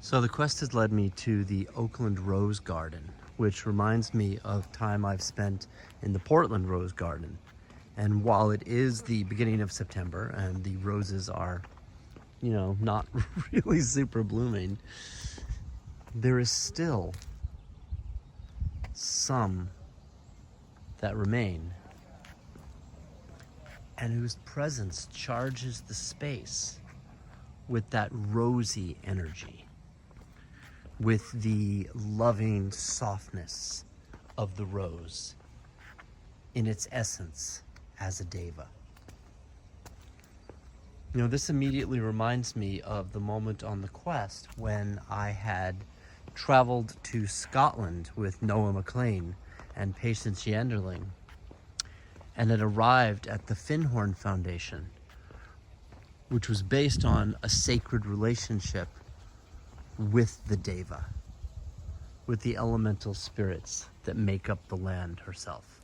So the quest has led me to the Oakland Rose Garden, which reminds me of time I've spent in the Portland Rose Garden. And while it is the beginning of September and the roses are, not really super blooming, there is still some that remain and whose presence charges the space with that rosy energy, with the loving softness of the rose in its essence as a deva. This immediately reminds me of the moment on the quest when I had traveled to Scotland with Noah McLean and Patience Yanderling and had arrived at the Findhorn Foundation, which was based on a sacred relationship with the Deva, with the elemental spirits that make up the land herself.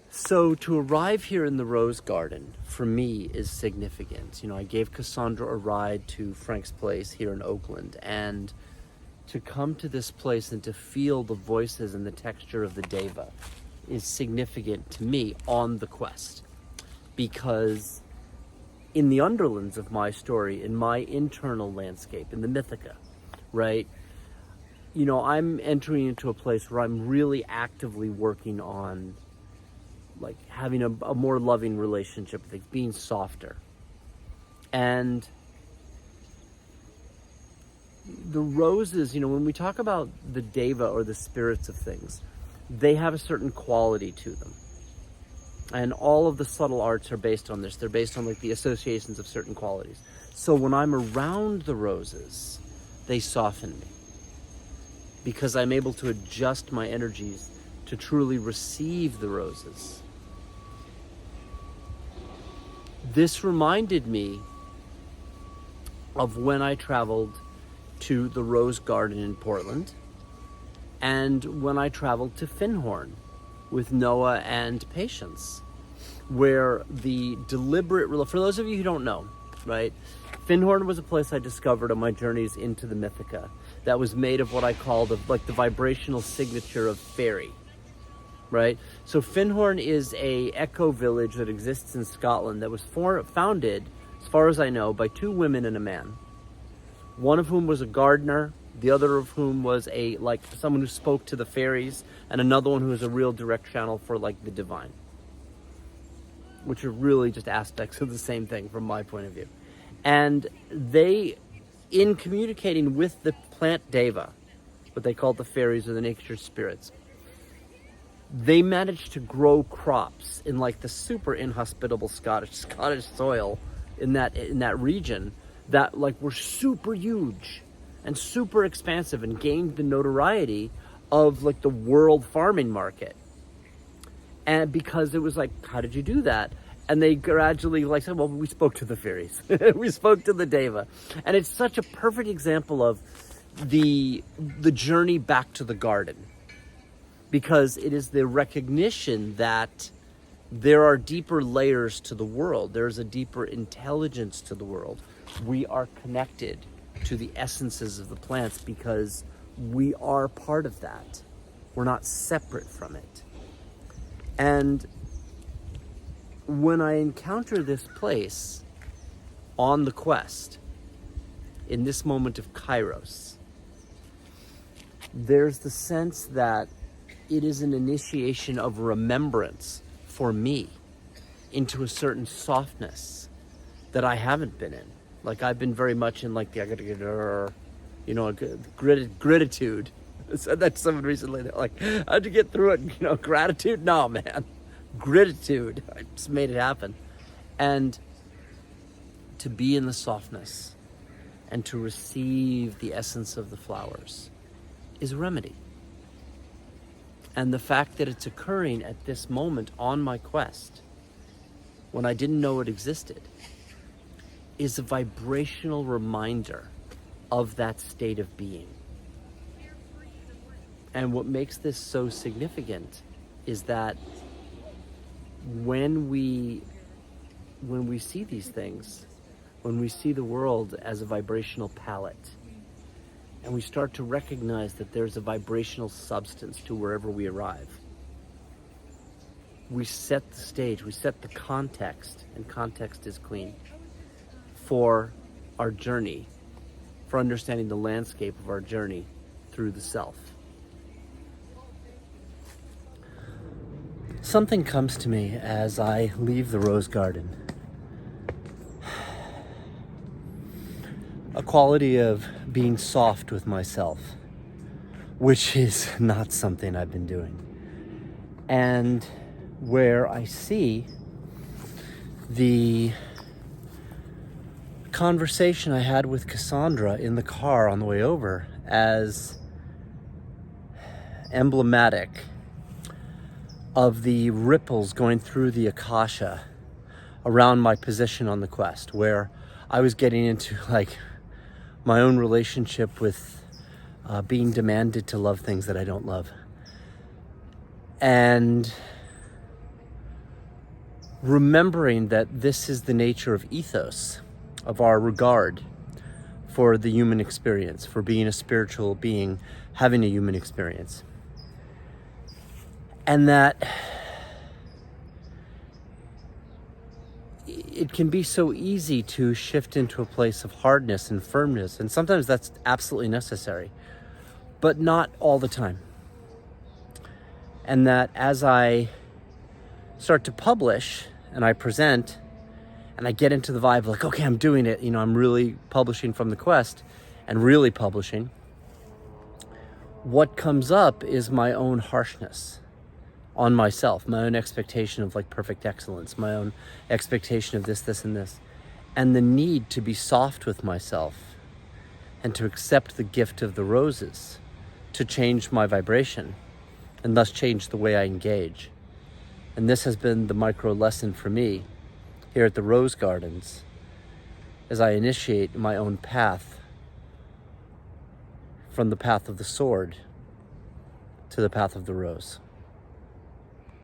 So to arrive here in the Rose Garden, for me, is significant. I gave Cassandra a ride to Frank's place here in Oakland, and to come to this place and to feel the voices and the texture of the Deva is significant to me on the quest. Because in the underlands of my story, in my internal landscape, in the Mythica, right? I'm entering into a place where I'm really actively working on having a more loving relationship with things, being softer. And the roses, when we talk about the Deva or the spirits of things, they have a certain quality to them. And all of the subtle arts are based on this. They're based on the associations of certain qualities. So when I'm around the roses, they soften me, because I'm able to adjust my energies to truly receive the roses. This reminded me of when I traveled to the Rose Garden in Portland, and when I traveled to Findhorn with Noah and Patience, where the deliberate, for those of you who don't know, right, Findhorn was a place I discovered on my journeys into the Mythica that was made of what I call the vibrational signature of fairy, right? So Findhorn is a eco village that exists in Scotland that was founded, as far as I know, by two women and a man, one of whom was a gardener, the other of whom was someone who spoke to the fairies, and another one who was a real direct channel for the divine, which are really just aspects of the same thing from my point of view. And they, in communicating with the plant Deva, what they called the fairies or the nature spirits, they managed to grow crops in the super inhospitable Scottish soil in that region that were super huge and super expansive and gained the notoriety of the world farming market. And because it was how did you do that? And they gradually said, well, we spoke to the fairies. We spoke to the Deva. And it's such a perfect example of the journey back to the garden, because it is the recognition that there are deeper layers to the world. There's a deeper intelligence to the world. We are connected to the essences of the plants because we are part of that. We're not separate from it. And when I encounter this place on the quest, in this moment of Kairos, there's the sense that it is an initiation of remembrance for me into a certain softness that I haven't been in. I've been very much in I gotta get gratitude. I said that to someone recently. They're how'd you get through it? Gratitude? No, man. Gratitude. I just made it happen. And to be in the softness and to receive the essence of the flowers is a remedy. And the fact that it's occurring at this moment on my quest, when I didn't know it existed, is a vibrational reminder of that state of being. And what makes this so significant is that when we see these things, when we see the world as a vibrational palette, and we start to recognize that there's a vibrational substance to wherever we arrive, we set the stage, we set the context, and context is clean, for our journey, for understanding the landscape of our journey through the self. Something comes to me as I leave the rose garden. A quality of being soft with myself, which is not something I've been doing. And where I see the conversation I had with Cassandra in the car on the way over as emblematic of the ripples going through the akasha around my position on the quest, where I was getting into like my own relationship with being demanded to love things that I don't love. And remembering that this is the nature of ethos, of our regard for the human experience, for being a spiritual being, having a human experience. And that it can be so easy to shift into a place of hardness and firmness, and sometimes that's absolutely necessary, but not all the time. And that as I start to publish and I present and I get into the vibe like, okay, I'm doing it, I'm really publishing from the quest and really publishing, what comes up is my own harshness on myself, my own expectation of like perfect excellence, my own expectation of this, and this, and the need to be soft with myself and to accept the gift of the roses to change my vibration and thus change the way I engage. And this has been the micro lesson for me here at the Rose Gardens as I initiate my own path from the path of the sword to the path of the rose.